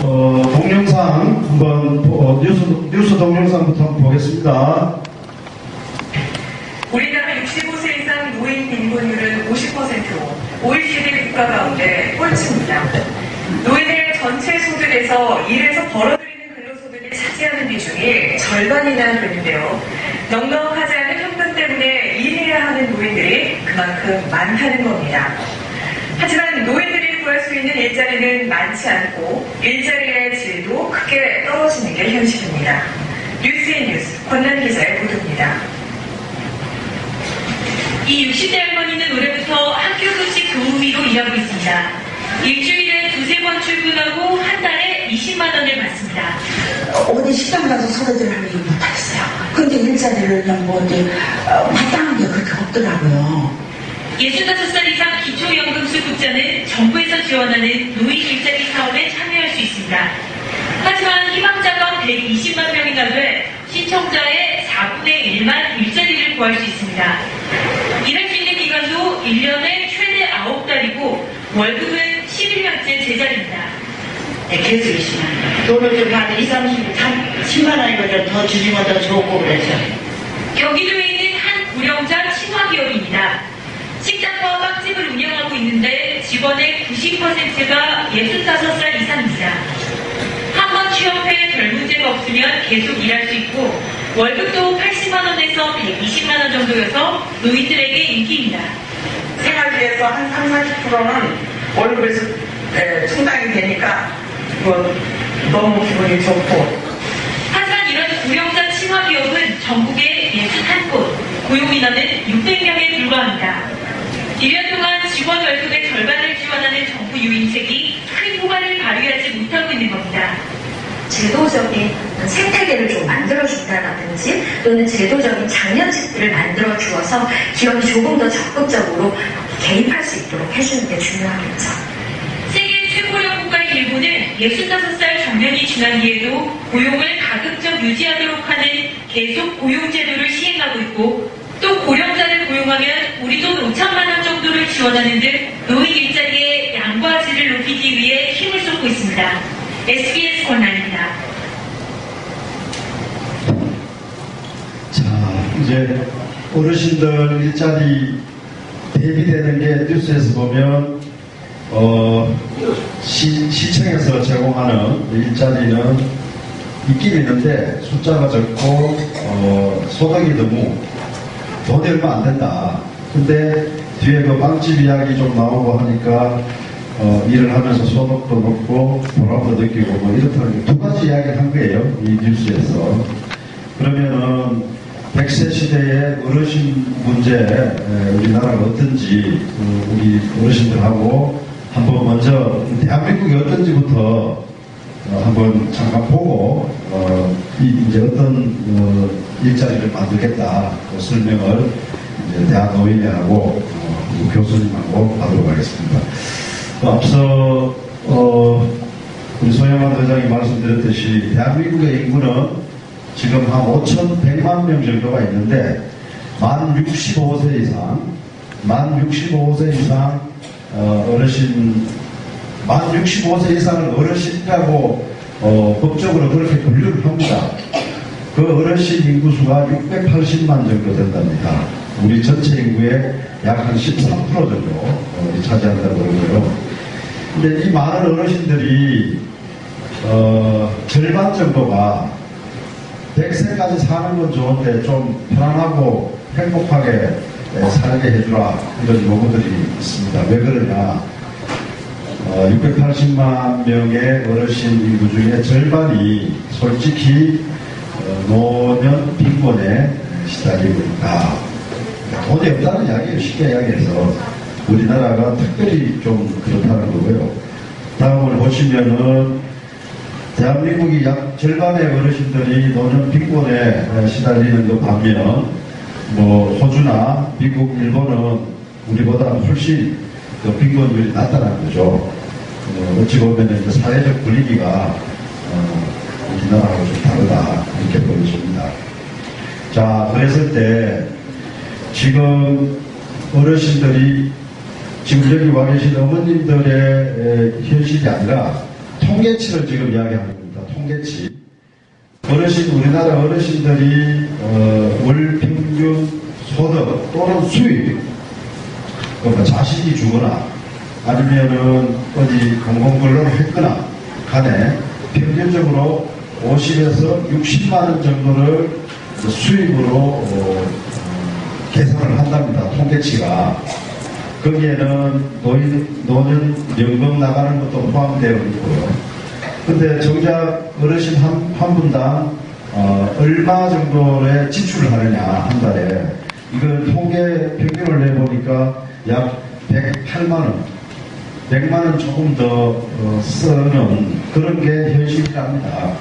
동영상 한번 뉴스 동영상부터 한번 보겠습니다. 우리나라 65세 이상 노인 빈곤율은 50%로 OECD 국가 가운데 꼴찌입니다. 노인의 전체 소득에서 일해서 벌어들이는 근로소득이 차지하는 비중이 절반이나 되는데요. 넉넉하지 않은 현금 때문에 일해야 하는 노인들이 그만큼 많다는 겁니다. 하지만 노인들이 구할 수 있는 일자리는 많지 않고 일자리의 질도 크게 떨어지는 게 현실입니다. 뉴스인 뉴스 권난 기자의 보도입니다. 이 60대 할머니는 올해부터 학교 급식 교우미로 일하고 있습니다. 일주일에 두세 번 출근하고 한 달에 20만 원을 받습니다. 어디 시장 가서 서류들 하는 일 못하겠어요. 근데 일자리를 마땅한 게 그렇게 없더라고요. 65살 이상 기초연금 수급자는 정부에서 지원하는 노인 일자리 사업에 참여할 수 있습니다. 하지만 희망자가 120만 명이나 돼 신청자의 4분의 1만 일자리를 구할 수 있습니다. 일할 수 있는 기간도 1년에 최대 9달이고 월급은 11년째 제자리입니다. 네, 계속 열심히 합니다. 돈을 좀 한 2, 10만 원이면 더 주시면 더 좋고 그래서. 경기도에 있는 한 고령자 친화기업입니다. 식당과 빵집을 운영하고 있는데 직원의 90%가 65살 이상입니다. 한 번 취업해 별 문제가 없으면 계속 일할 수 있고 월급도 80만 원에서 120만 원 정도여서 노인들에게 인기입니다. 생활비에서 한 30-40%는 월급에서 충당이 되니까 너무 기분이 좋고. 하지만 이런 고령자 친화기업은 전국에 61곳, 고용인원은 600명에 불과합니다. 1년 동안 직원 월급의 절반을 지원하는 정부 유인책이 큰 효과를 발휘하지 못하고 있는 겁니다. 제도적인 생태계를 좀 만들어준다든지 또는 제도적인 장려책들을 만들어 주어서 기업이 조금 더 적극적으로 개입할 수 있도록 해주는 게 중요하겠죠. 세계 최고령 국가인 일본은 65살 정년이 지난 뒤에도 고용을 가급적 유지하도록 하는 계속 고용 제도를 시행하고 있고 또 고령자를 고용하면 우리도 5천만 원 정도를 지원하는 등 노인 일자리의 양과 질을 높이기 위해 힘을 쏟고 있습니다. SBS 권난입니다. 자, 이제 어르신들 일자리 대비되는 게 뉴스에서 보면 시청에서 제공하는 일자리는 있긴 있는데 숫자가 적고 소득이 너무 돈이 얼마 안 된다. 근데 뒤에 그 빵집 이야기 좀 나오고 하니까 일을 하면서 소득도 높고 보람도 느끼고 뭐 이렇다는 두 가지 이야기를 한 거예요. 이 뉴스에서. 그러면은 100세 시대의 어르신 문제 우리나라가 어떤지 우리 어르신들하고 한번 먼저 대한민국이 어떤지부터 한번 잠깐 보고 이제 어떤 일자리를 만들겠다 그 설명을 이제 대한노인회하고 교수님하고 하도록 하겠습니다. 앞서 우리 소영환 회장이 말씀드렸듯이 대한민국의 인구는 지금 한 5,100만 명 정도가 있는데 만 65세 이상 어르신 만 65세 이상을 어르신이라고 법적으로 그렇게 분류를 합니다. 그 어르신 인구수가 680만 정도 된답니다. 우리 전체 인구의 약 한 13% 정도 차지한다고 그러고요. 근데 이 많은 어르신들이 절반 정도가 100세까지 사는 건 좋은데 좀 편안하고 행복하게 살게 해주라 이런 요구들이 있습니다. 왜 그러냐? 680만 명의 어르신 인구 중에 절반이 솔직히 노년 빈곤에 시달리고 있다. 돈이 없다는 이야기예요. 쉽게 이야기해서 우리나라가 특별히 좀 그렇다는 거고요. 다음을 보시면은 대한민국이 약 절반의 어르신들이 노년 빈곤에 시달리는 것 반면 뭐 호주나 미국, 일본은 우리보다 훨씬 더 빈곤율이 낮다는 거죠. 어찌 보면 이제 사회적 분위기가 우리나라하고 좀 다르다 이렇게 보여집니다. 자, 그랬을 때 지금 어르신들이 지금 여기 와 계신 어머님들의 현실이 아니라 통계치를 지금 이야기하는 겁니다. 통계치. 우리나라 어르신들이 월 평균 소득 또는 수입, 그러니까 자식이 주거나 아니면은 어디 공공근로를 했거나 간에 평균적으로 50에서 60만 원 정도를 수입으로 계산을 한답니다. 통계치가. 거기에는 노년 연금 나가는 것도 포함되어 있고요. 근데 정작 어르신 한 분당 얼마 정도의 지출을 하느냐 한 달에 이걸 통계 평균을 내보니까 약 108만 원, 100만 원 조금 더 쓰는 그런 게 현실이랍니다.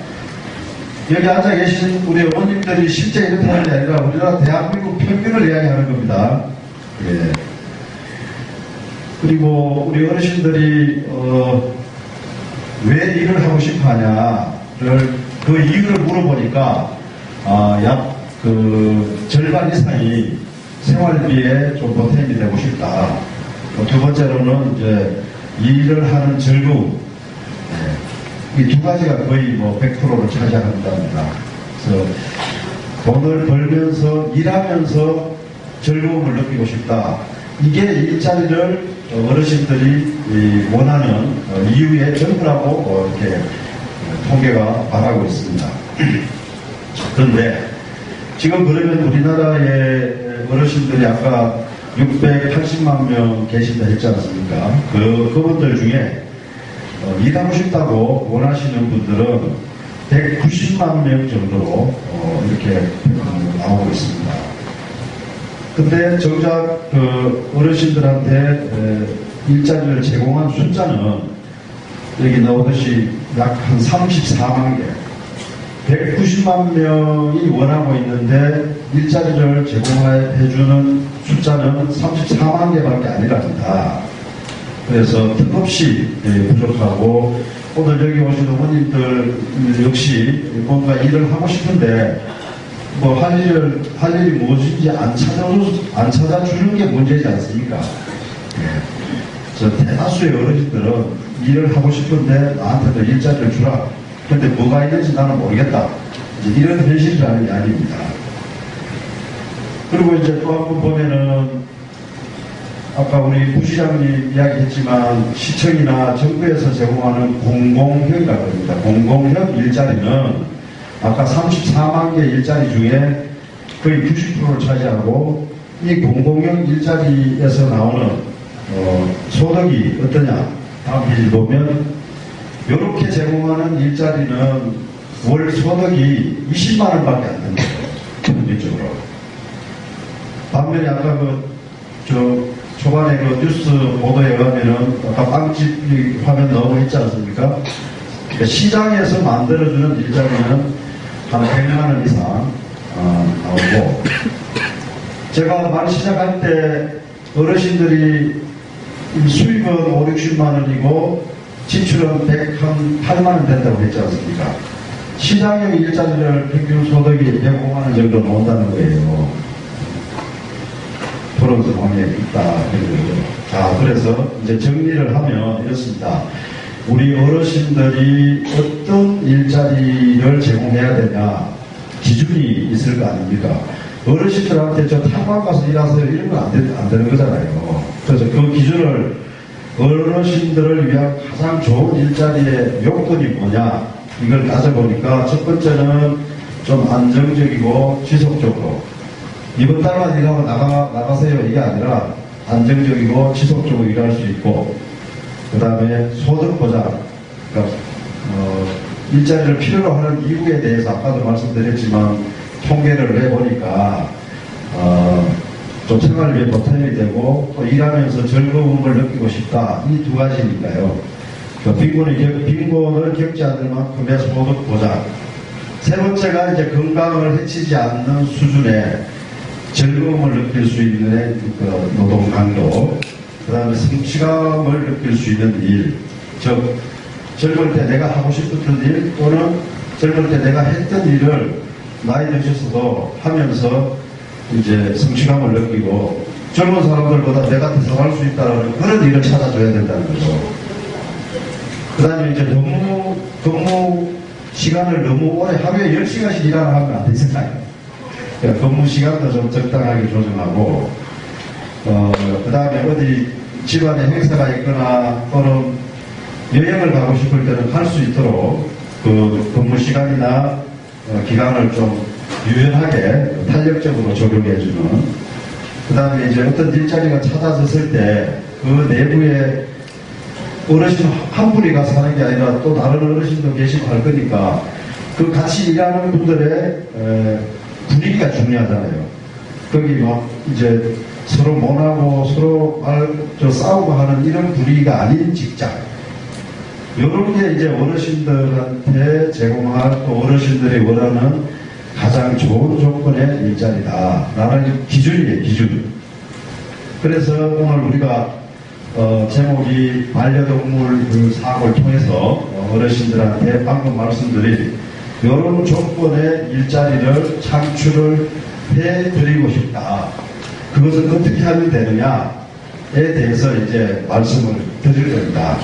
여기 앉아 계신 우리 어머님들이 실제 이렇게 하는 게 아니라 우리나라 대한민국 평균을 이야기하는 겁니다. 예. 그리고 우리 어르신들이 왜 일을 하고 싶어 하냐를 그 이유를 물어보니까 약 그 절반 이상이 생활비에 좀 보탬이 되고 싶다. 두 번째로는 이제 일을 하는 즐거움. 이 두 가지가 거의 뭐 100%를 차지한답니다. 그래서 돈을 벌면서 일하면서 즐거움을 느끼고 싶다. 이게 일자리를 어르신들이 원하는 이유의 전부라고 이렇게 통계가 말하고 있습니다. 그런데 지금 그러면 우리나라의 어르신들이 아까 680만 명 계신다 했지 않습니까? 그분들 중에 일하고 싶다고 원하시는 분들은 190만 명 정도로 이렇게 나오고 있습니다. 근데 정작 그 어르신들한테 일자리를 제공한 숫자는 여기 나오듯이 약 한 34만 개, 190만 명이 원하고 있는데 일자리를 제공해주는 숫자는 34만 개밖에 아니랍니다. 그래서 틈없이 부족하고 오늘 여기 오신 어머님들 역시 뭔가 일을 하고 싶은데 뭐 할 일이 무엇인지 안 찾아주는 게 문제지 않습니까? 예. 저 대다수의 어르신들은 일을 하고 싶은데 나한테도 일자리를 주라. 근데 뭐가 있는지 나는 모르겠다. 이제 이런 현실이라는 게 아닙니다. 그리고 이제 또 한 번 보면은 아까 우리 부시장님 이야기했지만 시청이나 정부에서 제공하는 공공형이라고 합니다. 공공형 일자리는 아까 34만 개 일자리 중에 거의 90%를 차지하고 이 공공형 일자리에서 나오는 소득이 어떠냐 다음 페이지 보면 이렇게 제공하는 일자리는 월 소득이 20만 원밖에 안 됩니다. 평균적으로. 반면에 아까 초반에 그 뉴스 보도에 의하면은 아까 빵집 화면 넣어 있지 않습니까? 그러니까 시장에서 만들어주는 일자리는 한 100만 원 이상 나오고 제가 말 시작할 때 어르신들이 수입은 5, 60만 원이고 지출은 108만 원 된다고 했지 않습니까? 시장형 일자리를 평균 소득이 105만 원 정도 나온다는 거예요. 그런 상황에 있다. 자, 그래서 이제 정리를 하면 이렇습니다. 우리 어르신들이 어떤 일자리를 제공해야 되냐 기준이 있을 거 아닙니까? 어르신들한테 저 탄광 가서 일하세요 이런 건 안 되는 거잖아요. 그래서 그 기준을 어르신들을 위한 가장 좋은 일자리의 요건이 뭐냐 이걸 따져보니까 첫 번째는 좀 안정적이고 지속적으로 이번 달만 일하고 나가세요 이게 아니라 안정적이고 지속적으로 일할 수 있고 그 다음에 소득 보장 그러니까 일자리를 필요로 하는 이유에 대해서 아까도 말씀드렸지만 통계를 해보니까 좀 생활비에 보탬이 되고 또 일하면서 즐거움을 느끼고 싶다 이 두 가지니까요. 빈곤을 겪지 않을 만큼의 소득 보장. 세 번째가 이제 건강을 해치지 않는 수준의 즐거움을 느낄 수 있는 노동 강도, 그 다음에 성취감을 느낄 수 있는 일, 즉 젊을 때 내가 하고 싶었던 일 또는 젊을 때 내가 했던 일을 나이 드셔서도 하면서 이제 성취감을 느끼고 젊은 사람들보다 내가 더 잘할 수 있다는 그런 일을 찾아줘야 된다는 거죠. 그 다음에 이제 너무 근무 시간을 너무 오래 하루에 10시간씩 일하는 하면 안 되잖아요. 그러니까 근무 시간도 좀 적당하게 조정하고, 그 다음에 어디 집안에 행사가 있거나 또는 여행을 가고 싶을 때는 할 수 있도록 그 근무 시간이나 기간을 좀 유연하게 탄력적으로 적용해주는, 그 다음에 이제 어떤 일자리가 찾아졌을 때 그 내부에 어르신 한 분이 가서 하는 게 아니라 또 다른 어르신도 계시고 할 거니까 그 같이 일하는 분들의 분위기가 중요하잖아요. 거기 막 이제 서로 못하고 서로 싸우고 하는 이런 분위기가 아닌 직장. 이런 게 이제 어르신들한테 제공할 또 어르신들이 원하는 가장 좋은 조건의 일자리다. 라는 기준이에요, 기준. 그래서 오늘 우리가 제목이 반려동물 그 사고를 통해서 어르신들한테 방금 말씀드린 이런 조건의 일자리를 창출을 해드리고 싶다. 그것을 어떻게 하면 되느냐에 대해서 이제 말씀을 드릴 겁니다.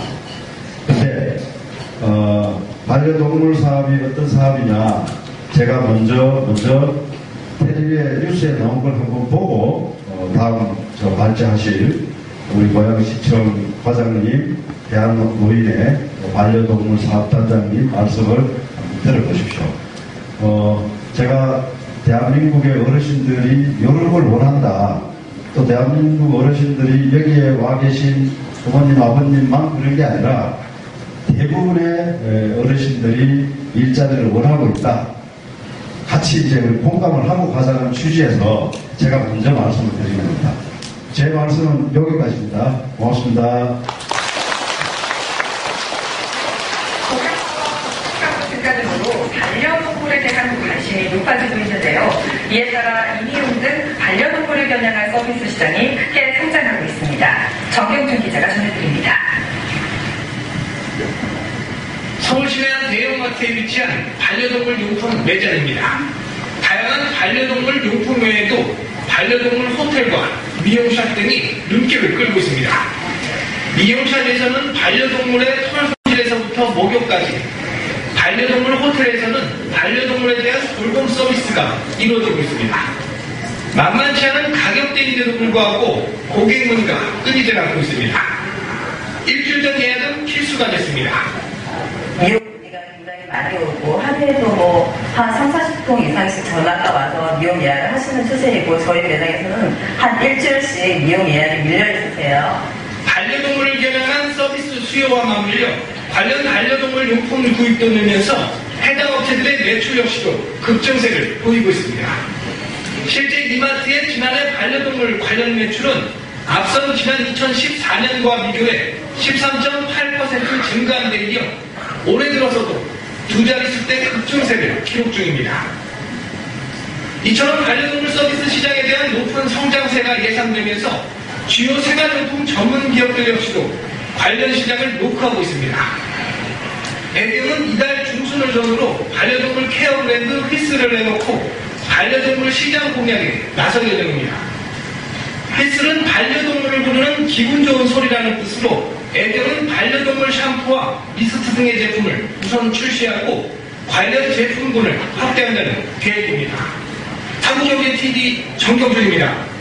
근데 반려동물 사업이 어떤 사업이냐, 제가 먼저 텔레비에 뉴스에 나온 걸 한번 보고 다음 발제하실 우리 고양시청 과장님, 대한노인의 반려동물 사업단장님 말씀을 한번 들어보십시오. 제가 대한민국의 어르신들이 이런 걸 원한다. 또 대한민국 어르신들이 여기에 와 계신 부모님, 아버님만 그런 게 아니라 대부분의 어르신들이 일자리를 원하고 있다. 같이 이제 우리 공감을 하고 가자는 취지에서 제가 먼저 말씀을 드리는 겁니다. 제 말씀은 여기까지입니다. 고맙습니다. 등가등으로 반려동물에 대한 관심이 높아지고 있는데요. 이에 따라 이미용 등 반려동물을 겨냥한 서비스 시장이 크게 성장하고 있습니다. 정경준 기자가 전해드립니다. 서울시내 한 대형마트에 위치한 반려동물 용품 매장입니다. 다양한 반려동물 용품 외에도 반려동물 호텔과 미용샵 등이 눈길을 끌고 있습니다. 미용샵에서는 반려동물의 털 손질에서부터 목욕까지, 반려동물 호텔에서는 반려동물에 대한 돌봄 서비스가 이루어지고 있습니다. 만만치 않은 가격대인데도 불구하고 고객 문의가 끊이질 않고 있습니다. 일주일 전 예약은 필수가 됐습니다. 미용 문의가 굉장히 많이 오고 하루에도 한 30-40통 이상씩 전화가 와서 미용 예약을 하시는 추세이고 저희 매장에서는 한 일주일씩 미용 예약이 밀려 있으세요. 반려동물을 겨냥한 서비스 수요와 맞물려 관련 반려동물 용품 구입도 늘면서 해당 업체들의 매출 역시도 급증세를 보이고 있습니다. 실제 이마트의 지난해 반려동물 관련 매출은 앞선 지난 2014년과 비교해 13.8% 증가한 데 이어 올해 들어서도 두 자릿수대 급증세를 기록 중입니다. 이처럼 반려동물 서비스 시장에 대한 높은 성장세가 예상되면서 주요 생활용품 전문 기업들 역시도 관련 시장을 녹화하고 있습니다. 애경은 이달 중순을 전후로 반려동물 케어 브랜드 휘스를 내놓고 반려동물 시장 공략에 나설 예정입니다. 휘스는 반려동물을 부르는 기분 좋은 소리라는 뜻으로 애경은 반려동물 샴푸와 미스트 등의 제품을 우선 출시하고 관련 제품군을 확대한다는 계획입니다. 한국경제TV 정경준입니다.